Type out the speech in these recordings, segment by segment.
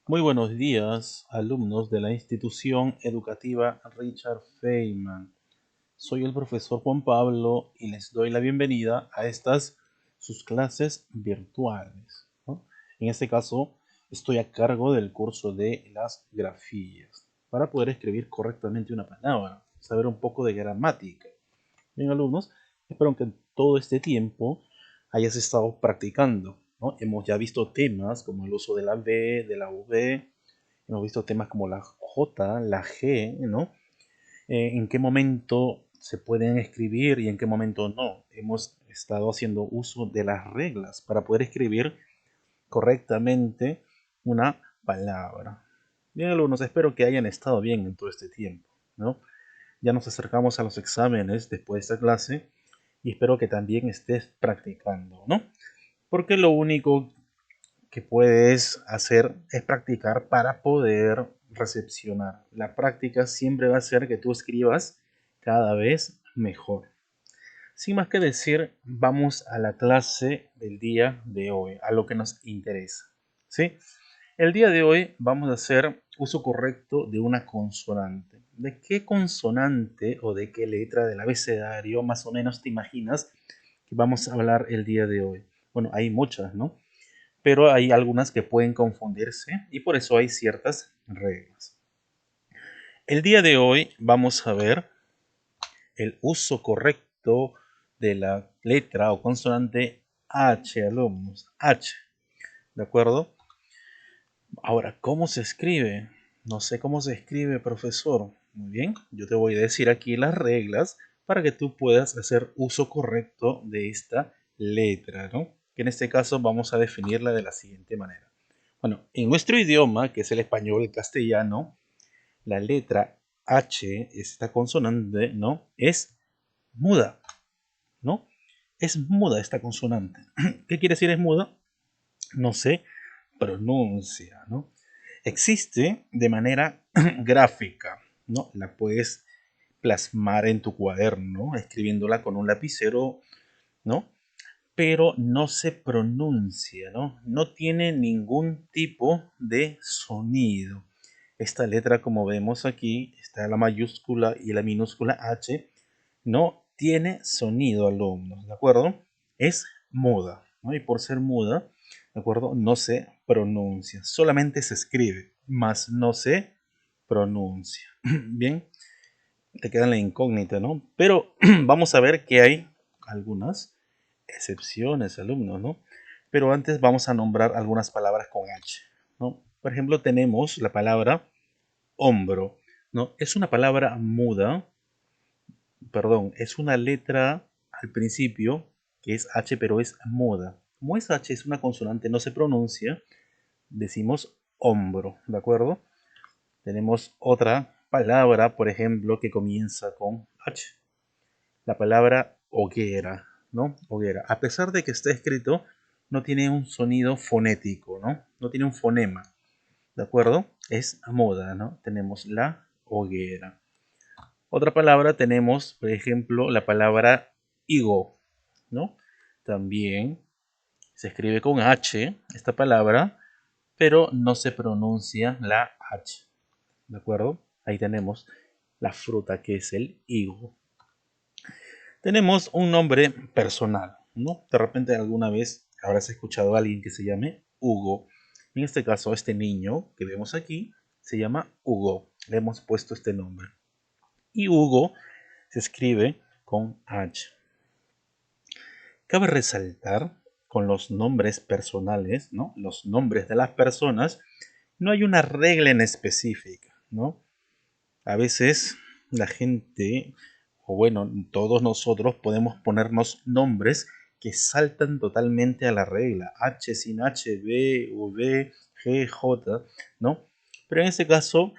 Muy buenos días, alumnos de la institución educativa Richard Feynman. Soy el profesor Juan Pablo y les doy la bienvenida a estas sus clases virtuales, ¿no? En este caso, estoy a cargo del curso de las grafías para poder escribir correctamente una palabra, saber un poco de gramática. Bien, alumnos, espero que en todo este tiempo hayas estado practicando, ¿no? Hemos ya visto temas como el uso de la B, de la V, hemos visto temas como la J, la G, ¿no? En qué momento se pueden escribir y en qué momento no. Hemos estado haciendo uso de las reglas para poder escribir correctamente una palabra. Bien, alumnos, espero que hayan estado bien en todo este tiempo, ¿no? Ya nos acercamos a los exámenes después de esta clase y espero que también estés practicando, ¿no? Porque lo único que puedes hacer es practicar para poder recepcionar. La práctica siempre va a hacer que tú escribas cada vez mejor. Sin más que decir, vamos a la clase del día de hoy, a lo que nos interesa. ¿Sí? El día de hoy vamos a hacer uso correcto de una consonante. ¿De qué consonante o de qué letra del abecedario más o menos te imaginas que vamos a hablar el día de hoy? Bueno, hay muchas, ¿no? Pero hay algunas que pueden confundirse y por eso hay ciertas reglas. El día de hoy vamos a ver el uso correcto de la letra o consonante H, alumnos. H, ¿de acuerdo? Ahora, ¿cómo se escribe? No sé cómo se escribe, profesor. Muy bien, yo te voy a decir aquí las reglas para que tú puedas hacer uso correcto de esta letra, ¿no? Que en este caso vamos a definirla de la siguiente manera. Bueno, en nuestro idioma, que es el español, el castellano, la letra H, esta consonante, ¿no? Es muda, ¿no? Es muda esta consonante. ¿Qué quiere decir es muda? No se pronuncia, ¿no? Existe de manera gráfica, ¿no? La puedes plasmar en tu cuaderno, escribiéndola con un lapicero, ¿no? Pero no se pronuncia, ¿no? No tiene ningún tipo de sonido. Esta letra, como vemos aquí, está la mayúscula y la minúscula H, no tiene sonido, alumnos, ¿de acuerdo? Es muda, ¿no? Y por ser muda, ¿de acuerdo? No se pronuncia, solamente se escribe, más no se pronuncia. Bien, te queda la incógnita, ¿no? Pero vamos a ver que hay algunas excepciones, alumnos, ¿no? Pero antes vamos a nombrar algunas palabras con H, ¿no? Por ejemplo, tenemos la palabra hombro, ¿no? Es una palabra muda, perdón, es una letra al principio que es H, pero es muda. Como es H, es una consonante, no se pronuncia, decimos hombro, ¿de acuerdo? Tenemos otra palabra, por ejemplo, que comienza con H. La palabra hoguera, ¿no? Hoguera. A pesar de que está escrito, no tiene un sonido fonético, ¿no? No tiene un fonema, ¿de acuerdo? Es muda, ¿no? Tenemos la hoguera. Otra palabra tenemos, por ejemplo, la palabra higo, ¿no? También se escribe con H esta palabra, pero no se pronuncia la H, ¿de acuerdo? Ahí tenemos la fruta que es el higo. Tenemos un nombre personal, ¿no? De repente alguna vez habrás escuchado a alguien que se llame Hugo. En este caso, este niño que vemos aquí se llama Hugo. Le hemos puesto este nombre. Y Hugo se escribe con H. Cabe resaltar con los nombres personales, ¿no? Los nombres de las personas, no hay una regla en específica, ¿no? A veces la gente, o bueno, todos nosotros podemos ponernos nombres que saltan totalmente a la regla. H sin H, B, V, G, J, ¿no? Pero en este caso,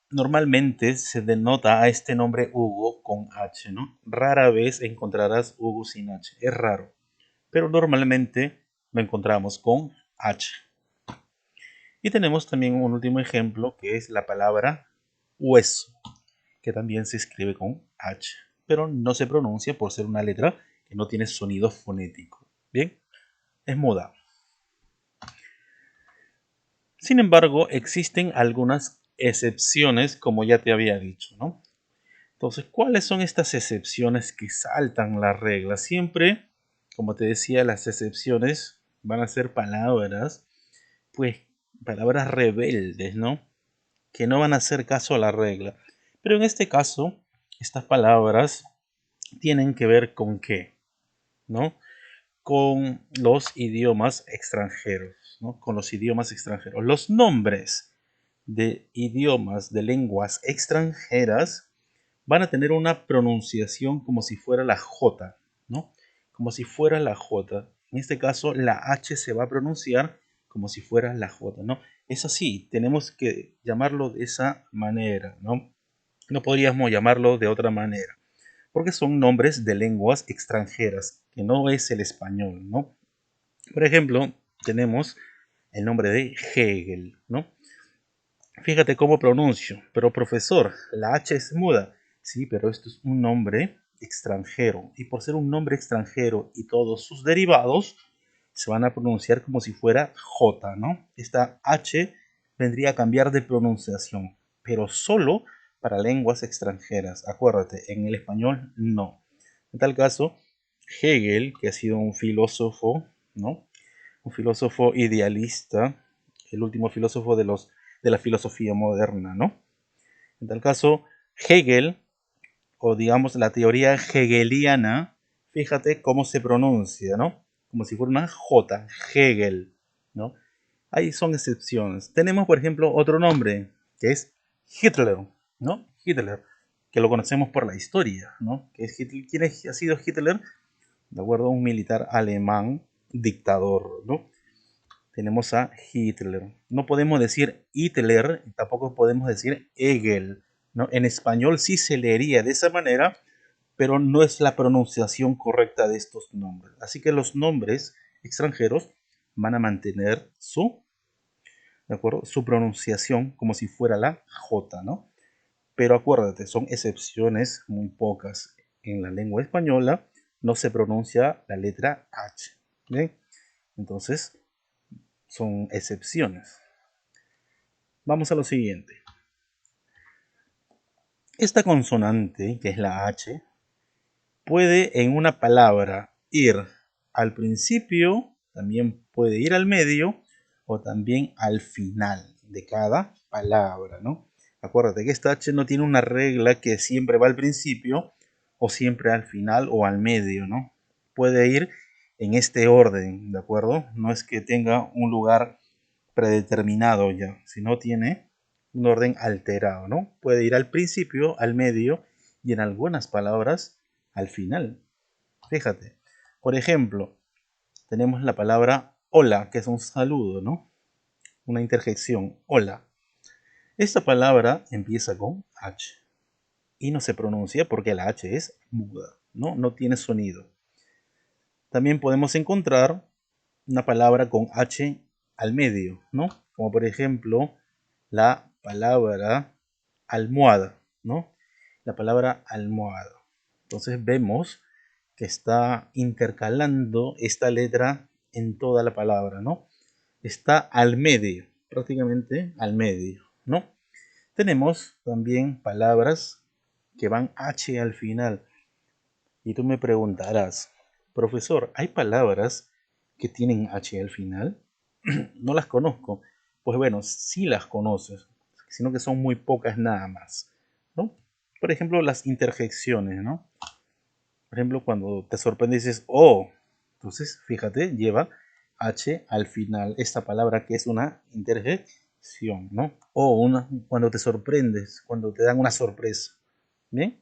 normalmente se denota a este nombre Hugo con H, ¿no? Rara vez encontrarás Hugo sin H, es raro. Pero normalmente lo encontramos con H. Y tenemos también un último ejemplo que es la palabra hueso, que también se escribe con H, pero no se pronuncia por ser una letra que no tiene sonido fonético. Bien, es muda. Sin embargo, existen algunas excepciones, como ya te había dicho, ¿no? Entonces, ¿cuáles son estas excepciones que saltan la regla? Siempre, como te decía, las excepciones van a ser palabras, pues, palabras rebeldes, ¿no? Que no van a hacer caso a la regla. Pero en este caso, estas palabras tienen que ver con qué, ¿no? Con los idiomas extranjeros, ¿no? Con los idiomas extranjeros. Los nombres de idiomas, de lenguas extranjeras, van a tener una pronunciación como si fuera la J, ¿no? Como si fuera la J. En este caso, la H se va a pronunciar como si fuera la J, ¿no? Es así, tenemos que llamarlo de esa manera, ¿no? No podríamos llamarlo de otra manera, porque son nombres de lenguas extranjeras, que no es el español, ¿no? Por ejemplo, tenemos el nombre de Hegel, ¿no? Fíjate cómo pronuncio. Pero profesor, la H es muda. Sí, pero esto es un nombre extranjero. Y por ser un nombre extranjero y todos sus derivados, se van a pronunciar como si fuera J, ¿no? Esta H vendría a cambiar de pronunciación, pero solo para lenguas extranjeras. Acuérdate, en el español no. En tal caso, Hegel, que ha sido un filósofo, ¿no? Un filósofo idealista, el último filósofo de la filosofía moderna, ¿no? En tal caso, Hegel, o digamos la teoría hegeliana, fíjate cómo se pronuncia, ¿no? Como si fuera una J, Hegel, ¿no? Ahí son excepciones. Tenemos, por ejemplo, otro nombre, que es Hitler, ¿no? Hitler, que lo conocemos por la historia, ¿no? Que es Hitler. ¿Quién ha sido Hitler? De acuerdo, un militar alemán dictador, ¿no? Tenemos a Hitler. No podemos decir Hitler, tampoco podemos decir Hegel, ¿no? En español sí se leería de esa manera, pero no es la pronunciación correcta de estos nombres. Así que los nombres extranjeros van a mantener ¿de acuerdo? Su pronunciación como si fuera la J, ¿no? Pero acuérdate, son excepciones muy pocas. En la lengua española no se pronuncia la letra H. ¿Bien? Entonces, son excepciones. Vamos a lo siguiente. Esta consonante, que es la H, puede en una palabra ir al principio, también puede ir al medio o también al final de cada palabra, ¿no? Acuérdate que esta H no tiene una regla que siempre va al principio o siempre al final o al medio, ¿no? Puede ir en este orden, ¿de acuerdo? No es que tenga un lugar predeterminado ya, sino tiene un orden alterado, ¿no? Puede ir al principio, al medio y en algunas palabras al final. Fíjate, por ejemplo, tenemos la palabra hola, que es un saludo, ¿no? Una interjección, hola. Esta palabra empieza con H y no se pronuncia porque la H es muda, ¿no? No tiene sonido. También podemos encontrar una palabra con H al medio, ¿no? Como por ejemplo la palabra almohada, ¿no? La palabra almohada. Entonces vemos que está intercalando esta letra en toda la palabra, ¿no? Está al medio, prácticamente al medio, ¿no? Tenemos también palabras que van H al final. Y tú me preguntarás, profesor, ¿hay palabras que tienen H al final? No las conozco. Pues bueno, sí las conoces, sino que son muy pocas nada más, ¿no? Por ejemplo, las interjecciones, ¿no? Por ejemplo, cuando te sorprendes dices, oh, entonces, fíjate, lleva H al final, esta palabra que es una interjección, ¿no? O cuando te sorprendes, cuando te dan una sorpresa, ¿bien?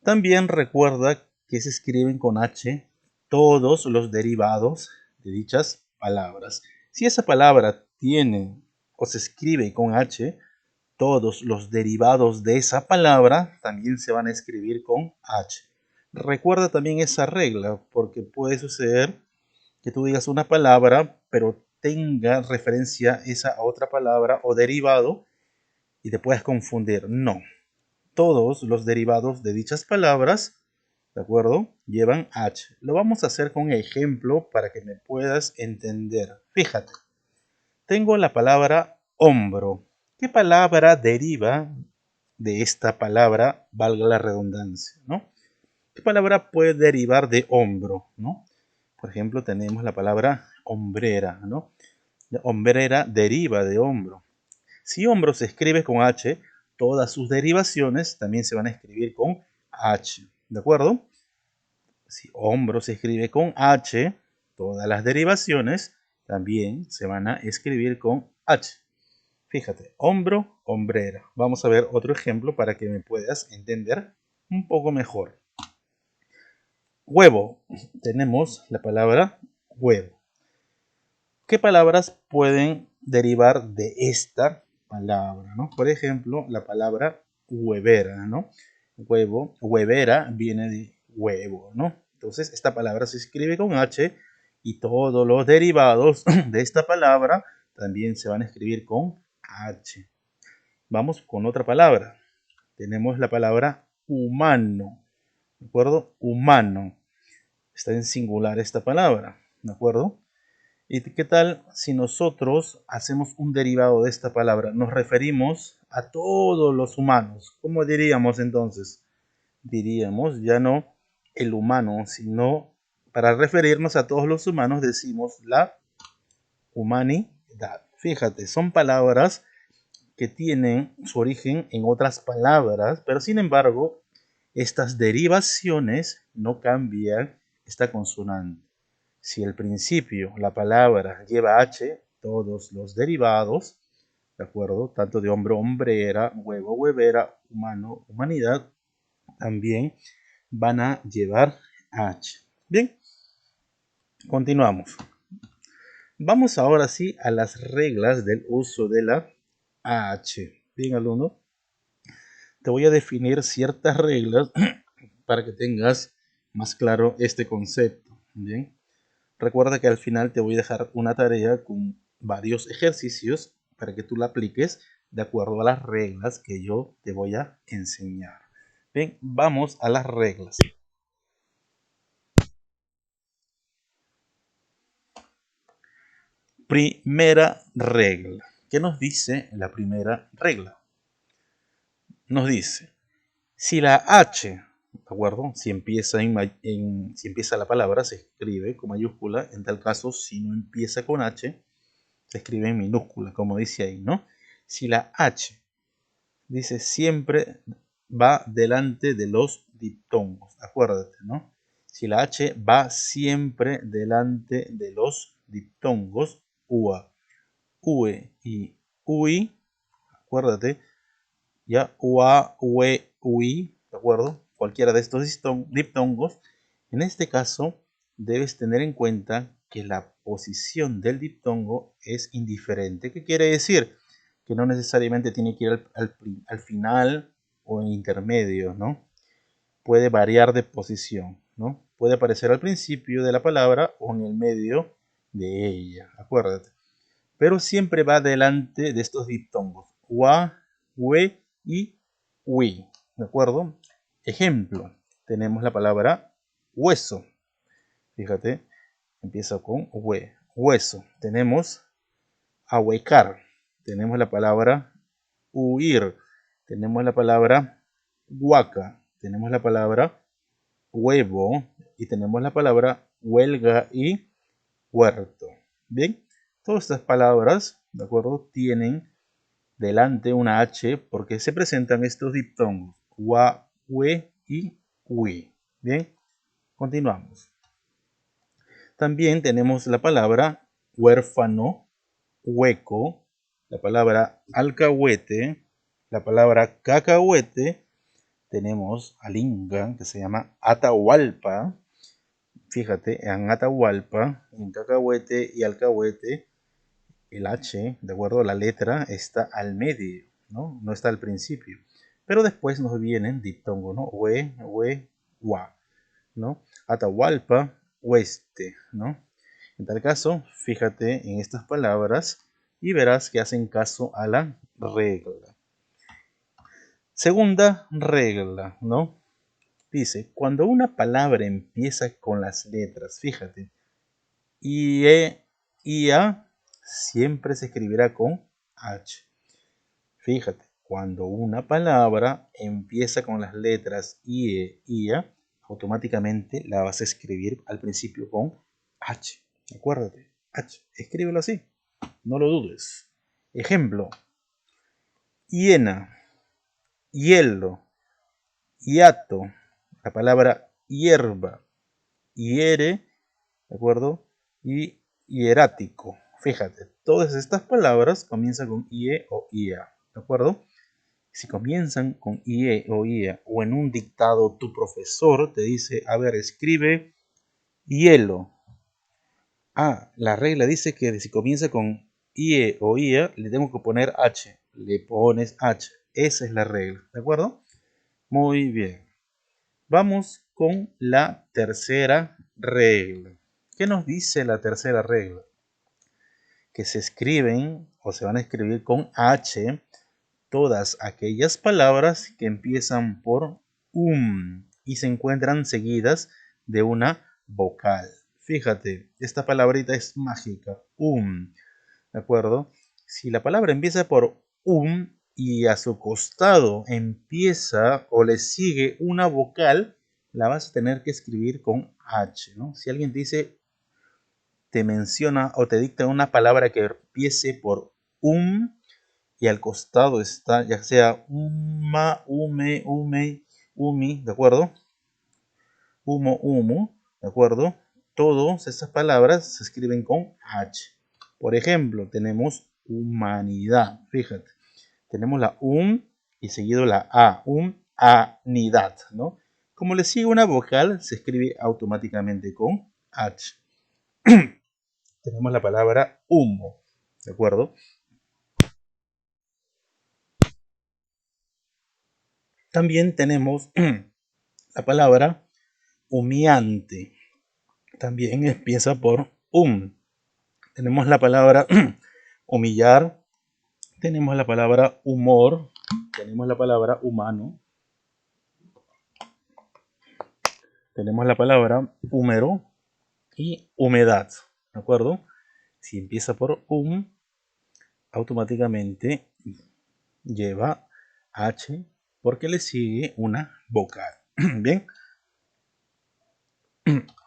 También recuerda que se escriben con H todos los derivados de dichas palabras. Si esa palabra tiene o se escribe con H, todos los derivados de esa palabra también se van a escribir con H. Recuerda también esa regla, porque puede suceder que tú digas una palabra, pero tenga referencia esa a otra palabra o derivado y te puedas confundir. No, todos los derivados de dichas palabras, ¿de acuerdo? Llevan H. Lo vamos a hacer con ejemplo para que me puedas entender. Fíjate, Tengo la palabra hombro. ¿Qué palabra deriva de esta palabra, valga la redundancia, ¿no? ¿Qué palabra puede derivar de hombro, ¿no? Por ejemplo, tenemos la palabra hombrera, ¿no? La hombrera deriva de hombro. Si hombro se escribe con H, todas sus derivaciones también se van a escribir con H, ¿de acuerdo? Si hombro se escribe con H, todas las derivaciones también se van a escribir con H. Fíjate, hombro, hombrera. Vamos a ver otro ejemplo para que me puedas entender un poco mejor. Huevo. Tenemos la palabra huevo. ¿Qué palabras pueden derivar de esta palabra, ¿no? Por ejemplo, la palabra huevera, ¿no? Huevo, huevera viene de huevo, ¿no? Entonces, esta palabra se escribe con H y todos los derivados de esta palabra también se van a escribir con H. Vamos con otra palabra. Tenemos la palabra humano, ¿de acuerdo? Humano. Está en singular esta palabra, ¿de acuerdo? ¿Y qué tal si nosotros hacemos un derivado de esta palabra? Nos referimos a todos los humanos. ¿Cómo diríamos entonces? Diríamos ya no el humano, sino para referirnos a todos los humanos decimos la humanidad. Fíjate, son palabras que tienen su origen en otras palabras, pero sin embargo, estas derivaciones no cambian esta consonante. Si al principio la palabra lleva H, todos los derivados, ¿de acuerdo? Tanto de hombro, hombrera, huevo, huevera, humano, humanidad, también van a llevar H. Bien, continuamos. Vamos ahora sí a las reglas del uso de la H. Bien, alumno, te voy a definir ciertas reglas para que tengas más claro este concepto. Bien. Recuerda que al final te voy a dejar una tarea con varios ejercicios para que tú la apliques de acuerdo a las reglas que yo te voy a enseñar. Bien, vamos a las reglas. Primera regla. ¿Qué nos dice la primera regla? Nos dice, si la H, ¿de acuerdo? Si empieza, si empieza la palabra, se escribe con mayúscula. En tal caso, si no empieza con H, se escribe en minúscula, como dice ahí, ¿no? Si la H, dice, siempre va delante de los diptongos, acuérdate, ¿no? Si la H va siempre delante de los diptongos, UA, UE y UI, acuérdate, ya UA, UE, UI, ¿de acuerdo? Cualquiera de estos diptongos. En este caso, debes tener en cuenta que la posición del diptongo es indiferente. ¿Qué quiere decir? Que no necesariamente tiene que ir al final o en intermedio, ¿no? Puede variar de posición, ¿no? Puede aparecer al principio de la palabra o en el medio de ella, acuérdate. Pero siempre va delante de estos diptongos, UA, UE y UI, ¿de acuerdo? Ejemplo, tenemos la palabra hueso. Fíjate, empieza con hue, hueso. Tenemos ahuecar. Tenemos la palabra huir. Tenemos la palabra huaca. Tenemos la palabra huevo. Y tenemos la palabra huelga y huerto. Bien, todas estas palabras, ¿de acuerdo? Tienen delante una H porque se presentan estos diptongos. Hua, hue y hui. Bien, continuamos. También tenemos la palabra huérfano, hueco, la palabra alcahuete, la palabra cacahuete, tenemos alinga, que se llama atahualpa. Fíjate, en atahualpa, en cacahuete y alcahuete, el H, de acuerdo a la letra, está al medio, ¿no? No está al principio. Pero después nos vienen diptongos, ¿no? Hue, hue, hua, ¿no? Atahualpa, oeste, ¿no? En tal caso, fíjate en estas palabras y verás que hacen caso a la regla. Segunda regla, ¿no? Dice, cuando una palabra empieza con las letras, fíjate, IE, IA, siempre se escribirá con H. Fíjate, cuando una palabra empieza con las letras IE, IA, automáticamente la vas a escribir al principio con H. Acuérdate, H. Escríbelo así, no lo dudes. Ejemplo, hiena, hielo, hiato, la palabra hierba, hiere, ¿de acuerdo? Y hierático. Fíjate, todas estas palabras comienzan con IE o IA, ¿de acuerdo? Si comienzan con IE o IA o en un dictado tu profesor te dice, a ver, escribe hielo. Ah, la regla dice que si comienza con IE o IA le tengo que poner H. Le pones H. Esa es la regla, ¿de acuerdo? Muy bien. Vamos con la tercera regla. ¿Qué nos dice la tercera regla? Que se escriben o se van a escribir con H todas aquellas palabras que empiezan por y se encuentran seguidas de una vocal. Fíjate, esta palabrita es mágica, ¿de acuerdo? Si la palabra empieza por y a su costado empieza o le sigue una vocal, la vas a tener que escribir con H, ¿no? Si alguien te dice, te menciona o te dicta una palabra que empiece por y al costado está ya sea uma, ume, ume, umi, ¿de acuerdo? Humo, humo, ¿de acuerdo? Todas esas palabras se escriben con H. Por ejemplo, tenemos humanidad, fíjate. Tenemos la y seguido la A, anidad, ¿no? Como le sigue una vocal, se escribe automáticamente con H. Tenemos la palabra humo, ¿de acuerdo? También tenemos la palabra humeante. También empieza por Tenemos la palabra humillar. Tenemos la palabra humor. Tenemos la palabra humano. Tenemos la palabra húmero y humedad. ¿De acuerdo? Si empieza por automáticamente lleva H porque le sigue una vocal. Bien.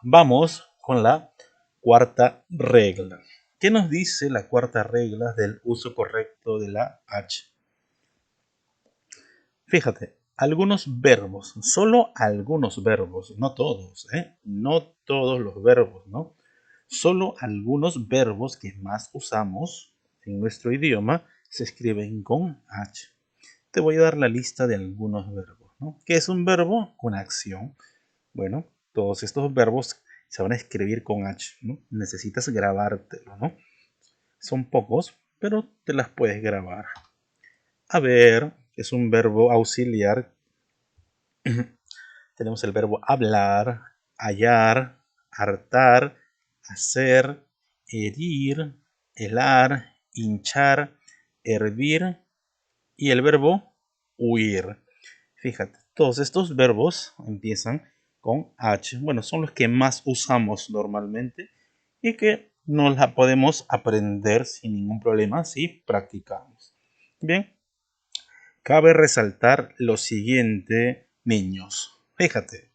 Vamos con la cuarta regla. ¿Qué nos dice la cuarta regla del uso correcto de la H? Fíjate, algunos verbos, solo algunos verbos, no todos, no todos los verbos, ¿no? Solo algunos verbos que más usamos en nuestro idioma se escriben con H. Te voy a dar la lista de algunos verbos, ¿no? ¿Qué es un verbo? Una acción. Bueno, todos estos verbos se van a escribir con H, ¿no? Necesitas grabártelo, ¿no? Son pocos, pero te las puedes grabar. A ver, es un verbo auxiliar. Tenemos el verbo hablar, hallar, hartar, hacer, herir, helar, hinchar, hervir y el verbo huir. Fíjate, todos estos verbos empiezan con H. Bueno, son los que más usamos normalmente y que nos la podemos aprender sin ningún problema si practicamos. Bien, cabe resaltar lo siguiente, niños. Fíjate,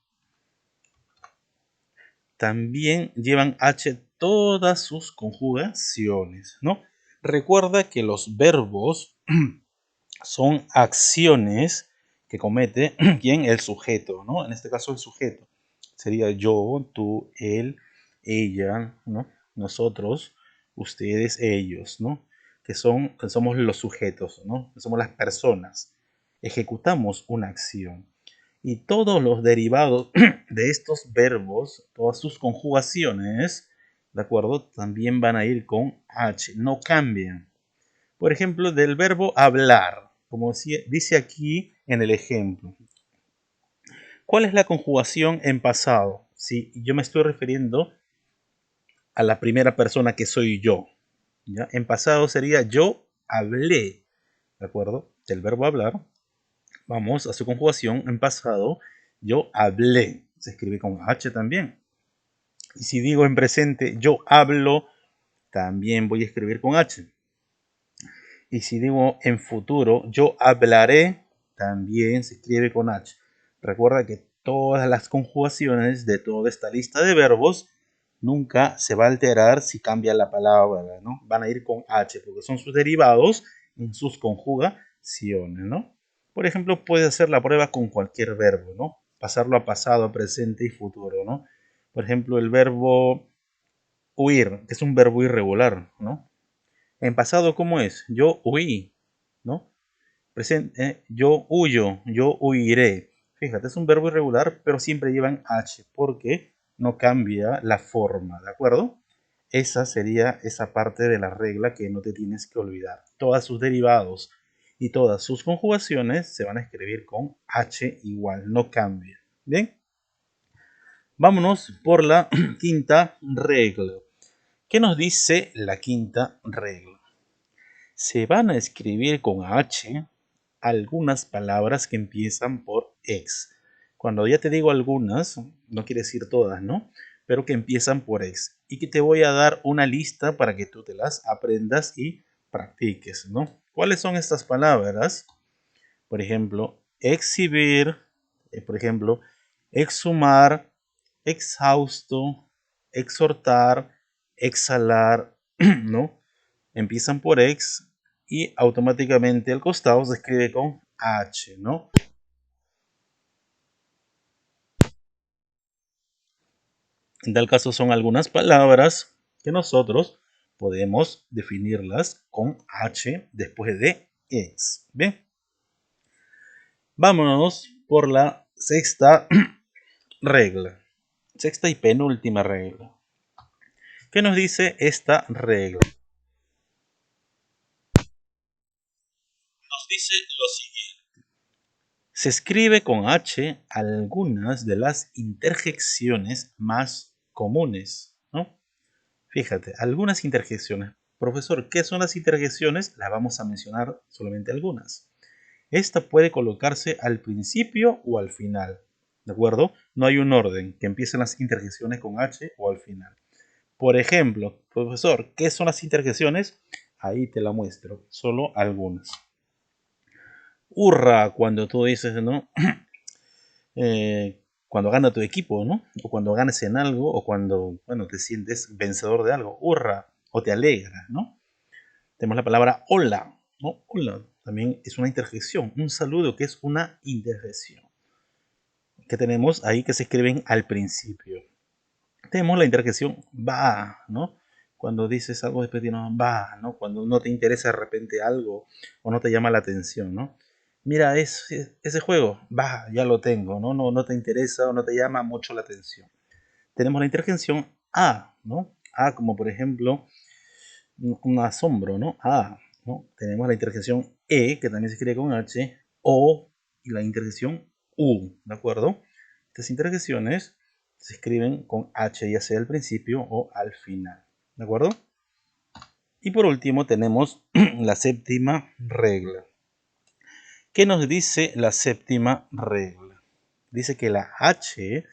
también llevan H todas sus conjugaciones, ¿no? Recuerda que los verbos son acciones que comete ¿quién? El sujeto, ¿no? En este caso el sujeto sería yo, tú, él, ella, ¿no? Nosotros, ustedes, ellos, ¿no? Que somos los sujetos, ¿no? Que somos las personas. Ejecutamos una acción. Y todos los derivados de estos verbos, todas sus conjugaciones, ¿de acuerdo? También van a ir con H, no cambian. Por ejemplo, del verbo hablar, como dice aquí en el ejemplo. ¿Cuál es la conjugación en pasado? Si yo me estoy refiriendo a la primera persona que soy yo. ¿Ya? En pasado sería yo hablé, ¿de acuerdo? Del verbo hablar. Vamos a su conjugación en pasado. Yo hablé. Se escribe con H también. Y si digo en presente, yo hablo, también voy a escribir con H. Y si digo en futuro, yo hablaré, también se escribe con H. Recuerda que todas las conjugaciones de toda esta lista de verbos nunca se va a alterar si cambia la palabra, ¿no? Van a ir con H porque son sus derivados en sus conjugaciones, ¿no? Por ejemplo, puedes hacer la prueba con cualquier verbo, ¿no? Pasarlo a pasado, presente y futuro, ¿no? Por ejemplo, el verbo huir, que es un verbo irregular, ¿no? En pasado, ¿cómo es? Yo huí, ¿no? Presente, yo huyo, yo huiré. Fíjate, es un verbo irregular, pero siempre llevan H, porque no cambia la forma, ¿de acuerdo? Esa sería esa parte de la regla que no te tienes que olvidar. Todos sus derivados y todas sus conjugaciones se van a escribir con H igual, no cambia. ¿Bien? Vámonos por la quinta regla. ¿Qué nos dice la quinta regla? Se van a escribir con H algunas palabras que empiezan por ex. Cuando ya te digo algunas, no quiere decir todas, ¿no? Pero que empiezan por ex. Y que te voy a dar una lista para que tú te las aprendas y practiques, ¿no? ¿Cuáles son estas palabras? Por ejemplo, exhibir, por ejemplo, exhumar, exhausto, exhortar, exhalar, ¿no? Empiezan por ex y automáticamente al costado se escribe con H, ¿no? En tal caso son algunas palabras que nosotros podemos definirlas con H después de ex. Bien, vámonos por la sexta regla. Sexta y penúltima regla. ¿Qué nos dice esta regla? Nos dice lo siguiente. Se escribe con H algunas de las interjecciones más comunes, ¿no? Fíjate, algunas interjecciones. Profesor, ¿qué son las interjecciones? Las vamos a mencionar solamente algunas. Esta puede colocarse al principio o al final, ¿de acuerdo? No hay un orden, que empiecen las interjecciones con H o al final. Por ejemplo, profesor, ¿qué son las interjecciones? Ahí te la muestro, solo algunas. Hurra, cuando tú dices, ¿no? Cuando gana tu equipo, ¿no? O cuando ganes en algo, o cuando, bueno, te sientes vencedor de algo. Hurra, o te alegra, ¿no? Tenemos la palabra hola, ¿no? Hola, también es una interjección, un saludo que es una interjección. Que tenemos ahí que se escriben al principio. Tenemos la interjección va, ¿no? Cuando dices algo despectivo, va, ¿no? Cuando no te interesa de repente algo o no te llama la atención, ¿no? Mira, ese juego, va, ya lo tengo, ¿no? No te interesa o no te llama mucho la atención. Tenemos la interjección a, ¿no? A como por ejemplo un asombro, ¿no? A, ¿no? Tenemos la interjección e, que también se escribe con h, o y la interjección u, ¿de acuerdo? Estas interjecciones se escriben con H, ya sea al principio o al final. ¿De acuerdo? Y por último tenemos la séptima regla. ¿Qué nos dice la séptima regla? Dice que la H,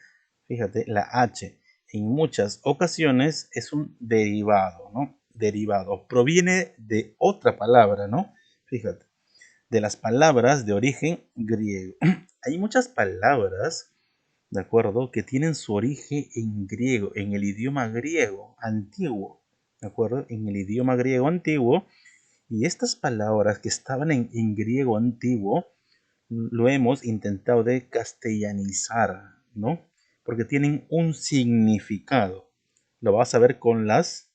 fíjate, la H en muchas ocasiones es un derivado, ¿no? Derivado. Proviene de otra palabra, ¿no? Fíjate, de las palabras de origen griego. Hay muchas palabras, ¿de acuerdo? Que tienen su origen en griego, en el idioma griego antiguo, ¿de acuerdo? En el idioma griego antiguo. Y estas palabras que estaban en griego antiguo, lo hemos intentado de castellanizar, ¿no? Porque tienen un significado. Lo vas a ver con los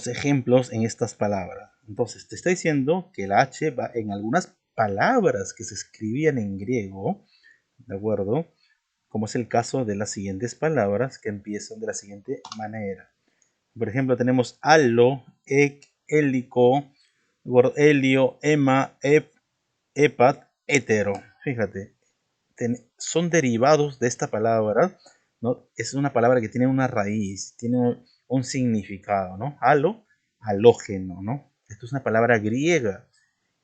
ejemplos en estas palabras. Entonces, te está diciendo que la H va en algunas palabras que se escribían en griego, ¿de acuerdo? Como es el caso de las siguientes palabras que empiezan de la siguiente manera. Por ejemplo, tenemos alo, ec, hélico, helio, ema, epat, hetero. Fíjate, son derivados de esta palabra, ¿no? Es una palabra que tiene una raíz, tiene un significado, ¿no? Alo, halógeno, ¿no? Esto es una palabra griega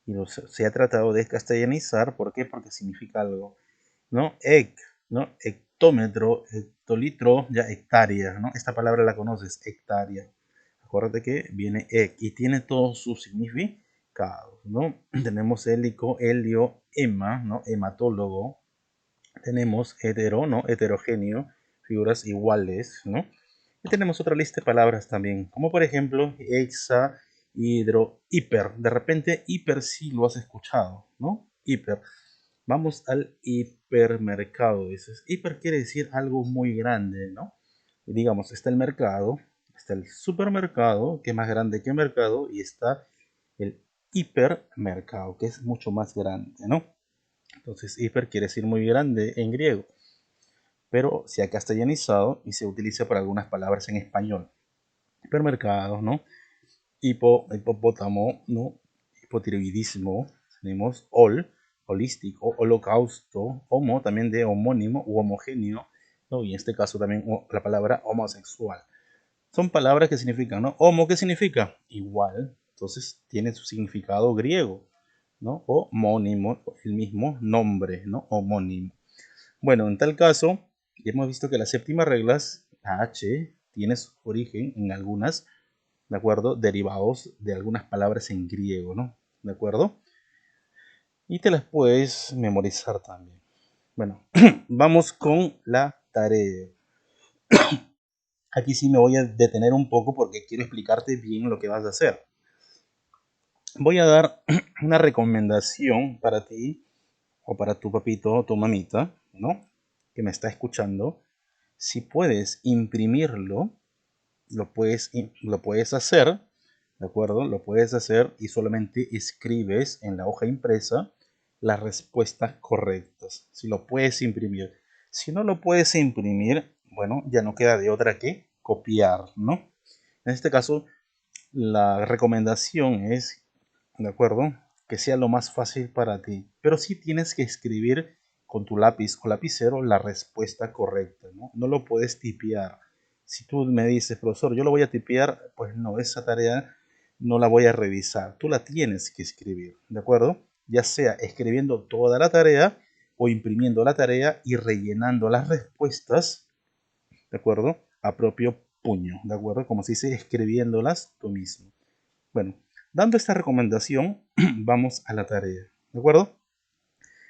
y se ha tratado de castellanizar. ¿Por qué? Porque significa algo, ¿no? ¿no? Hectómetro, hectolitro, ya hectárea, ¿no? Esta palabra la conoces, hectárea. acuérdate que viene ek y tiene todos sus significados, ¿no? Tenemos hélico, helio, hema, ¿no? Hematólogo. Tenemos hetero, ¿no? Heterogéneo, figuras iguales, ¿no? Y tenemos otra lista de palabras también, como por ejemplo hexa, hidro, hiper. De repente hiper sí lo has escuchado, ¿no? Hiper. Vamos al hipermercado. Dices, hiper quiere decir algo muy grande, ¿no? Y digamos, está el mercado, está el supermercado, que es más grande que el mercado, y está el hipermercado, que es mucho más grande, ¿no? Entonces, hiper quiere decir muy grande en griego, pero se ha castellanizado y se utiliza para algunas palabras en español. Hipermercados, ¿no? Hipopótamo, ¿no? Hipotiroidismo, tenemos holístico, holocausto, homo, también de homónimo u homogéneo, ¿no? Y en este caso también la palabra homosexual. Son palabras que significan, ¿no? Homo, ¿qué significa? Igual, entonces tiene su significado griego, ¿no? Homónimo, el mismo nombre, ¿no? Homónimo. Bueno, en tal caso, ya hemos visto que las séptimas reglas, la H, tiene su origen en algunas, ¿de acuerdo? Derivados de algunas palabras en griego, ¿no? ¿De acuerdo? Y te las puedes memorizar también. Bueno, vamos con la tarea. Aquí sí me voy a detener un poco porque quiero explicarte bien lo que vas a hacer. Voy a dar una recomendación para ti o para tu papito o tu mamita, ¿no? Que me está escuchando. Si puedes imprimirlo, lo puedes hacer, ¿de acuerdo? Lo puedes hacer y solamente escribes en la hoja impresa las respuestas correctas. Si lo puedes imprimir. Si no lo puedes imprimir, bueno, ya no queda de otra que copiar, ¿no? En este caso, la recomendación es, ¿de acuerdo? Que sea lo más fácil para ti. Pero sí tienes que escribir con tu lápiz o lapicero la respuesta correcta, ¿no? No lo puedes tipear. Si tú me dices, profesor, yo lo voy a tipear, pues no, esa tarea no la voy a revisar. Tú la tienes que escribir, ¿de acuerdo? Ya sea escribiendo toda la tarea o imprimiendo la tarea y rellenando las respuestas, ¿de acuerdo? A propio puño, ¿de acuerdo? Como se dice, escribiéndolas tú mismo. Bueno, dando esta recomendación, vamos a la tarea, ¿de acuerdo?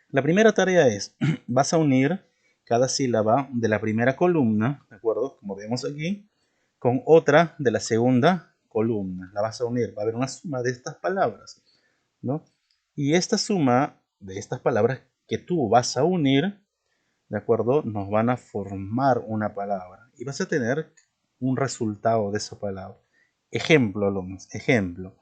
La primera tarea es, vas a unir cada sílaba de la primera columna, ¿de acuerdo? Como vemos aquí, con otra de la segunda columna. La vas a unir, va a haber una suma de estas palabras, ¿no? Y esta suma de estas palabras que tú vas a unir, ¿de acuerdo? Nos van a formar una palabra y vas a tener un resultado de esa palabra. Ejemplo, alumnos, ejemplo.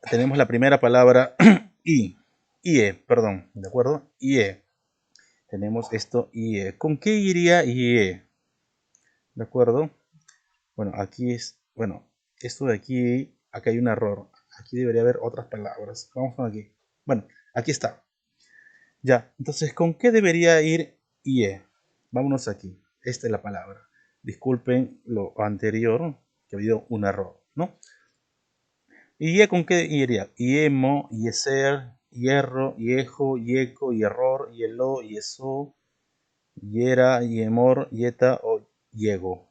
Tenemos la primera palabra IE, perdón, ¿de acuerdo? IE. Tenemos esto IE. ¿Con qué iría IE? ¿De acuerdo? Bueno, aquí es, bueno, esto de aquí, acá hay un error. Aquí debería haber otras palabras. Vamos con aquí. Bueno, aquí está. Ya, entonces, ¿con qué debería ir IE? Vámonos aquí. Esta es la palabra. Disculpen lo anterior, que ha habido un error, ¿no? ¿Y con qué iría? Iemo, ieser, hierro, hiejo, hieco, hierror, hielo, hieso, hiera, hiemor, hieta o hiego.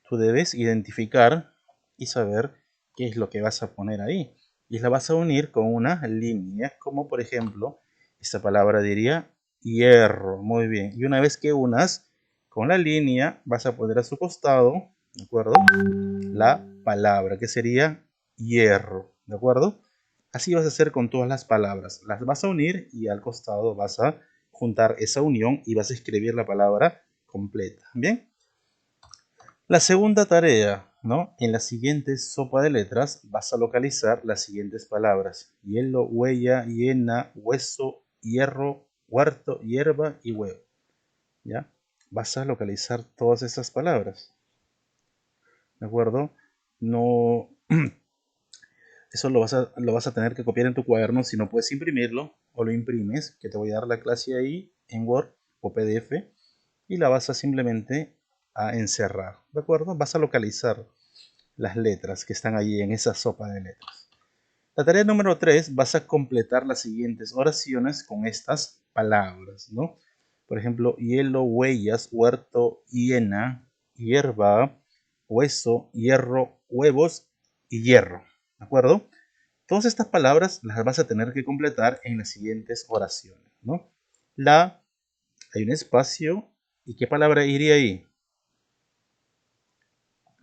Tú debes identificar y saber qué es lo que vas a poner ahí. Y la vas a unir con una línea, como por ejemplo, esta palabra diría hierro. Muy bien. Y una vez que unas con la línea, vas a poner a su costado, ¿de acuerdo? La palabra, que sería hierro, ¿de acuerdo? Así vas a hacer con todas las palabras. Las vas a unir y al costado vas a juntar esa unión y vas a escribir la palabra completa. ¿Bien? La segunda tarea, ¿no? En la siguiente sopa de letras vas a localizar las siguientes palabras. Hielo, huella, hiena, hueso, hierro, huerto, hierba y huevo. ¿Ya? Vas a localizar todas esas palabras. ¿De acuerdo? No, eso lo vas a tener que copiar en tu cuaderno si no puedes imprimirlo o lo imprimes, que te voy a dar la clase ahí en Word o PDF y la vas a simplemente a encerrar, ¿de acuerdo? Vas a localizar las letras que están ahí en esa sopa de letras. La tarea número 3, vas a completar las siguientes oraciones con estas palabras, ¿no? Por ejemplo, hielo, huellas, huerto, hiena, hierba, hueso, hierro, huevos y hierro. ¿De acuerdo? Todas estas palabras las vas a tener que completar en las siguientes oraciones, ¿no? Hay un espacio, ¿y qué palabra iría ahí?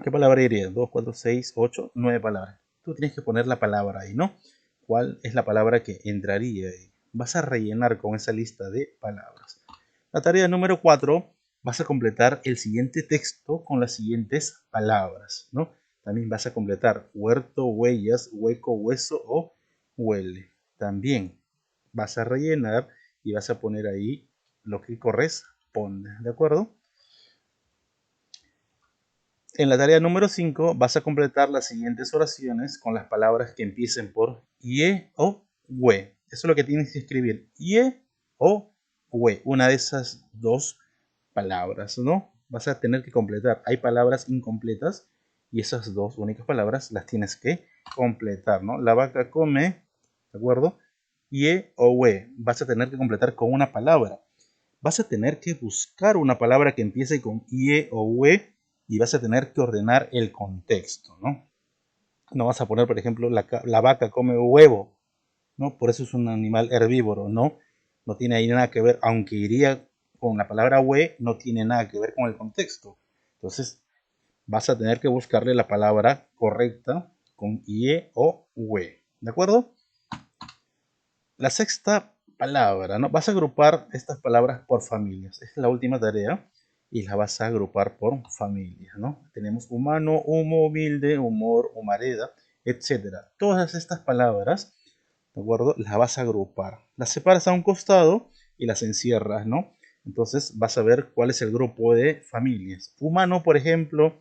¿Qué palabra iría? 2, 4, 6, 8, 9 palabras. Tú tienes que poner la palabra ahí, ¿no? ¿Cuál es la palabra que entraría ahí? Vas a rellenar con esa lista de palabras. La tarea número 4, vas a completar el siguiente texto con las siguientes palabras, ¿no? También vas a completar huerto, huellas, hueco, hueso o huele. También vas a rellenar y vas a poner ahí lo que corresponde, ¿de acuerdo? En la tarea número 5 vas a completar las siguientes oraciones con las palabras que empiecen por ie o we. Eso es lo que tienes que escribir. Ie o we. Una de esas dos palabras, ¿no? Vas a tener que completar. Hay palabras incompletas y esas dos únicas palabras las tienes que completar, ¿no? La vaca come, ¿de acuerdo? Ie o we. Vas a tener que completar con una palabra. Vas a tener que buscar una palabra que empiece con ie o we y vas a tener que ordenar el contexto, ¿no? No vas a poner, por ejemplo, la vaca come huevo, ¿no? Por eso es un animal herbívoro, ¿no? No tiene ahí nada que ver, aunque iría con la palabra we, no tiene nada que ver con el contexto. Entonces, vas a tener que buscarle la palabra correcta con ie o we, ¿de acuerdo? La sexta palabra, ¿no? Vas a agrupar estas palabras por familias. Esta es la última tarea y las vas a agrupar por familias, ¿no? Tenemos humano, humo, humilde, humor, humareda, etcétera. Todas estas palabras, ¿de acuerdo? Las vas a agrupar. Las separas a un costado y las encierras, ¿no? Entonces vas a ver cuál es el grupo de familias. Humano, por ejemplo,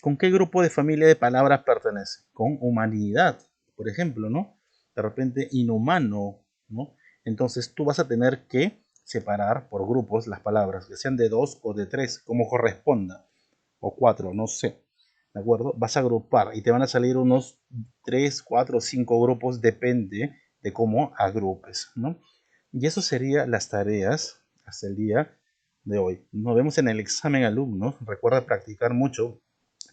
¿con qué grupo de familia de palabras pertenece? Con humanidad, por ejemplo, ¿no? De repente inhumano, ¿no? Entonces tú vas a tener que separar por grupos las palabras, que sean de dos o de tres, como corresponda, o cuatro, no sé, ¿de acuerdo? Vas a agrupar y te van a salir unos 3, 4, 5 grupos, depende de cómo agrupes, ¿no? Y eso serían las tareas hasta el día de hoy. Nos vemos en el examen, alumnos. Recuerda practicar mucho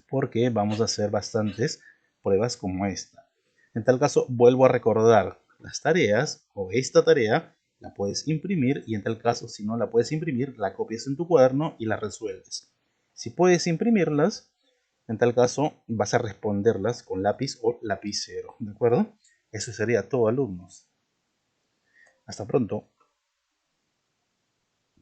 porque vamos a hacer bastantes pruebas como esta. En tal caso, vuelvo a recordar las tareas o esta tarea la puedes imprimir y en tal caso, si no la puedes imprimir, la copias en tu cuaderno y la resuelves. Si puedes imprimirlas, en tal caso vas a responderlas con lápiz o lapicero, ¿de acuerdo? Eso sería todo, alumnos. Hasta pronto.